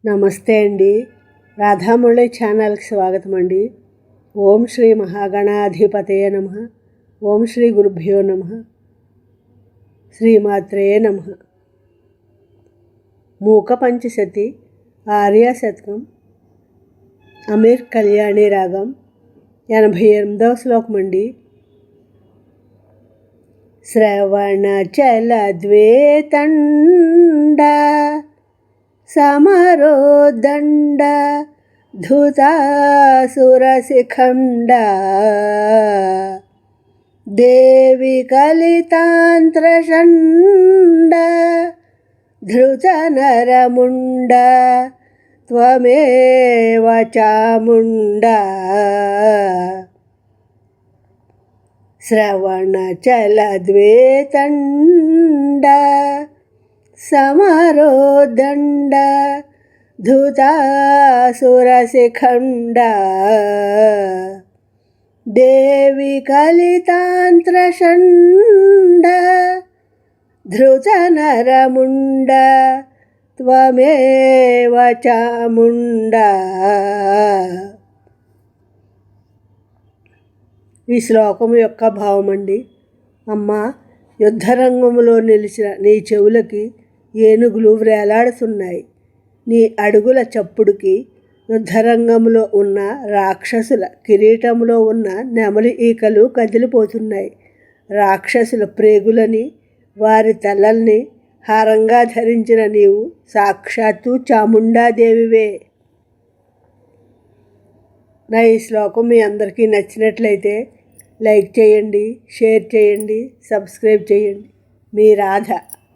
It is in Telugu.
నమస్తే అండి. రాధామురళి ఛానల్కి స్వాగతం అండి. ఓం శ్రీ మహాగణాధిపతయ నమః. ఓం శ్రీ గురుభ్యో నమః. శ్రీమాత్రే నమః. మూక పంచశతి ఆర్య శతకం అమీర్ కళ్యాణి రాగం 88వ శ్లోకం అండి. శ్రవణ చల ద్వేతండ సమరోదండ ధృతాసురశిఖండ దేవి కలితాంత్రషండ ధృతనరముండ త్వమేవ చాముండ. శ్రవణచలద్వేతండ సమరోదండ ధృతాసురశిఖండ దేవి కలితాంత్రషండ ధృతనరముండ త్వమేవ చాముండ. ఈ శ్లోకం యొక్క భావం అండి. అమ్మ, యుద్ధరంగంలో నిలిచిన నీ చెవులకి ఏనుగులు వ్రేలాడుతున్నాయి. నీ అడుగుల చప్పుడుకి యుద్ధరంగంలో ఉన్న రాక్షసుల కిరీటంలో ఉన్న నెమలి ఈకలు కదిలిపోతున్నాయి. రాక్షసుల ప్రేగులని వారి తలల్ని హారంగా ధరించిన నీవు సాక్షాత్తు చాముండాదేవివే. నా ఈ శ్లోకం మీ అందరికీ నచ్చినట్లయితే లైక్ చేయండి, షేర్ చేయండి, సబ్స్క్రైబ్ చేయండి. మీ రాధ.